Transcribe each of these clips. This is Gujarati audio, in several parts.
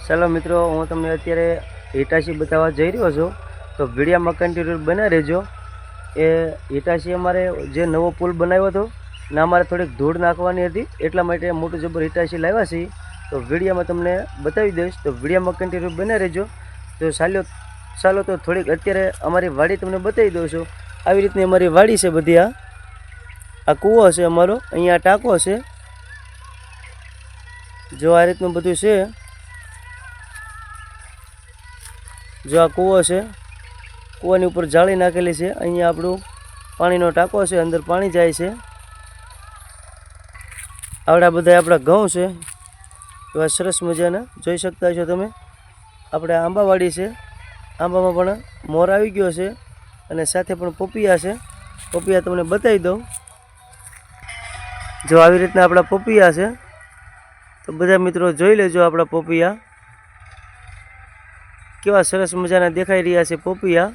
ચાલો મિત્રો, હું તમને અત્યારે હિટાચી બતાવવા જઈ રહ્યો છું, તો વિડીયોમાં કન્ટિન્યુ બના રહેજો। એ હિટાચી અમારે જે નવો પુલ બનાવ્યો હતો ને અમારે થોડીક ધૂળ નાખવાની હતી, એટલા માટે મોટું જબર હિટાચી લાવ્યા છીએ, તો વિડીયોમાં તમને બતાવી દઈશ, તો વિડીયોમાં કન્ટિન્યુ બના રહેજો। તો ચાલો તો થોડીક અત્યારે અમારી વાડી તમને બતાવી દઉં છું। આવી રીતની અમારી વાડી છે બધી। આ કૂવો છે અમારો, અહીંયા ટાંકો છે, જો આ રીતનું બધું છે। જો આ કૂવો છે, કૂવાની ઉપર જાળી નાખેલી છે, અહીંયા આપણું પાણીનો ટાંકો છે, અંદર પાણી જાય છે। આવડા બધા આપણા ઘઉં છે, એવા સરસ મજાના જોઈ શકતા છો તમે। આપણે આંબાવાડી છે, આંબામાં પણ મોર આવી ગયો છે અને સાથે પણ પપૈયા છે। પપૈયા તમને બતાવી દઉં, જો આવી રીતના આપણા પપૈયા છે, તો બધા મિત્રો જોઈ લેજો આપણા પપૈયા કેવા સરસ મજાના દેખાઈ રહ્યા છે પપૈયા।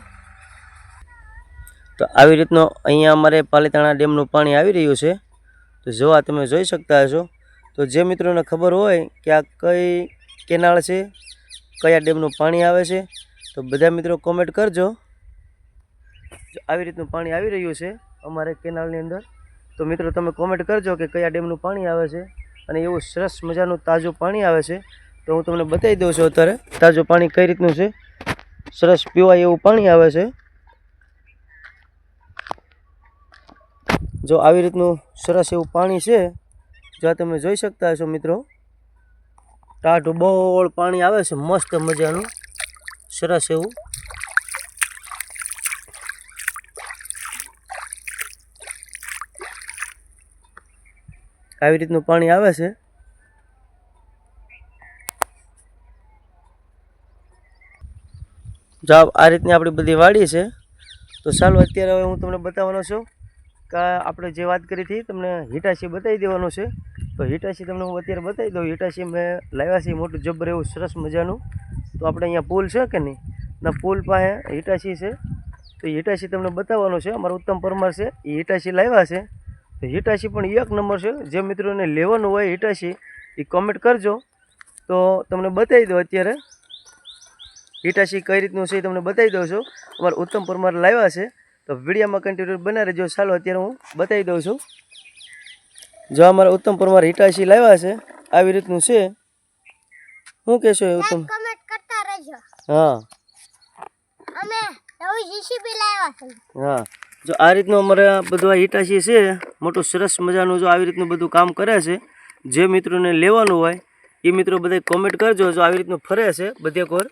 તો આવી રીતનો અહીંયા અમારે પાલીતાણા ડેમનું પાણી આવી રહ્યું છે, તો જો આ તમે જોઈ શકતા હશો। તો જે મિત્રોને ખબર હોય કે આ કઈ કેનાલ છે, કયા ડેમનું પાણી આવે છે, તો બધા મિત્રો કોમેન્ટ કરજો। આવી રીતનું પાણી આવી રહ્યું છે અમારે કેનાલની અંદર, તો મિત્રો તમે કોમેન્ટ કરજો કે કયા ડેમનું પાણી આવે છે, અને એવું સરસ મજાનું તાજું પાણી આવે છે। તો હું તમને બતાવી દઉં છું અત્યારે તાજું પાણી કઈ રીતનું છે, સરસ પીવાય એવું પાણી આવે છે। જો આવી રીતનું સરસ એવું પાણી છે, જો તમે જોઈ શકતા હશો મિત્રો, ટાઢું બોળ પાણી આવે છે, મસ્ત મજાનું સરસ એવું। આવી રીતનું પાણી આવે છે। જો આ રીતની આપણી બધી વાડી છે। તો ચાલો અત્યારે હવે હું તમને બતાવવાનો છું કે આપણે જે વાત કરી હતી તમને હિટાચી બતાવી દેવાનું છે। તો હિટાચી તમને હું અત્યારે બતાવી દઉં। હિટાચી મેં લાવ્યા છે મોટું જબર એવું સરસ મજાનું। તો આપણે અહીંયા પુલ છે કે નહીં, ના પુલ પાસે હિટાચી છે, તો હિટાચી તમને બતાવવાનું છે। અમારો ઉત્તમ પરમાર છે, એ હિટાચી લાવ્યા છે, તો હિટાચી પણ એક નંબર છે। જે મિત્રોને લેવાનું હોય હિટાચી એ કોમેન્ટ કરજો, તો તમને બતાવી દો અત્યારે હિટાચી કઈ રીતનું છે એ તમને બતાવી દઉં છું। અમારા ઉત્તમ પરમાર લાવ્યા છે, તો વિડીયોમાં કન્ટિન્યુ બના રહેજો। ચાલો અત્યારે હું બતાવી દઉં છું। જો અમારા ઉત્તમ પરમાર હિટાચી લાવ્યા છે, આવી રીતનું છે। શું કહેશો ઉત્તમ? હા હા, જો આ રીતનું અમારે બધું આ હિટાચી છે, મોટું સરસ મજાનું જો આવી રીતનું બધું કામ કરે છે। જે મિત્રોને લેવાનું હોય એ મિત્રો બધા કોમેન્ટ કરજો। જો આવી રીતનું ફરે છે બધે કોર,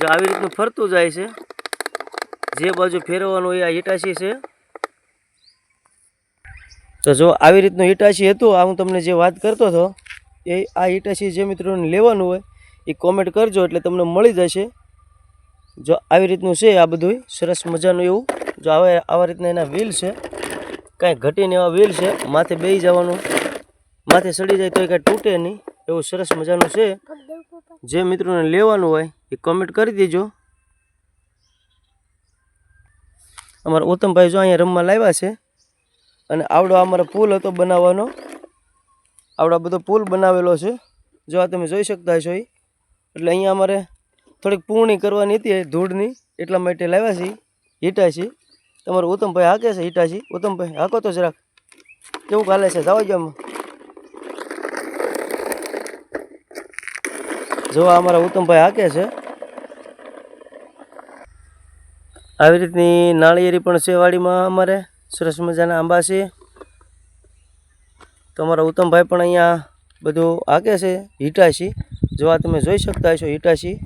જો આવી રીતનું ફરતું જાય છે, જે બાજુ ફેરવવાનું હોય આ હિટાચી છે। તો જો આવી રીતનું હિટાચી હતું, આ હું તમને જે વાત કરતો હતો એ આ હિટાચી જે મિત્રોને લેવાનું હોય એ કોમેન્ટ કરજો, એટલે તમને મળી જશે। જો આવી રીતનું છે આ બધું સરસ મજાનું એવું। જો આવા રીતના એના વ્હીલ છે, કાંઈ ઘટીને એવા વ્હીલ છે, માથે બેસી જવાનું, માથે સડી જાય તો કાંઈ તૂટે નહીં, એવું સરસ મજાનું છે। જે મિત્રોને લેવાનું હોય એ કોમેન્ટ કરી દેજો। અમારા ઉત્તમભાઈ જો અહીંયા રમવા લાવ્યા છે, અને આવડો અમારો પુલ હતો બનાવવાનો, આવડો બધો પુલ બનાવેલો છે, જો આ તમે જોઈ શકતા છો। એટલે અહીંયા અમારે થોડીક પૂર્ણી કરવાની હતી ધૂળની, એટલા માટે લાવ્યા છીએ હિટાચી। તમારો ઉત્તમભાઈ હાકે છે હિટાચી, ઉત્તમભાઈ હાકો તો જરાક કેવું હાલે છે, જાવ જ આમાં। જો અમારા ઉત્તમભાઈ હાકે છે। આવી રીતની નાળિયેરી પણ છે વાડીમાં અમારે, સરસ મજાના આંબા છે। તો અમારા ઉત્તમભાઈ પણ અહીંયા બધું હાકે છે હિટાચી। જો આ તમે જોઈ શકતા છો હિટાચી,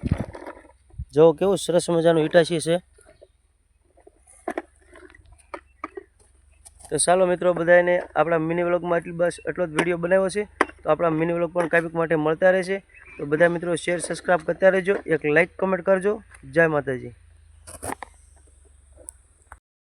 જો કેવું સરસ મજાનું હિટાચી છે। તો ચાલો મિત્રો, બધાને આપણા મિની વ્લોગમાં એટલો જ વિડીયો બનાવ્યો છે, તો આપણા મિની વ્લોગ પણ કાંઈક માટે મળતા રહેશે। તો બધા મિત્રો શેર સબસ્ક્રાઈબ કરતા રહેજો, એક લાઇક કમેન્ટ કરજો। જય માતાજી।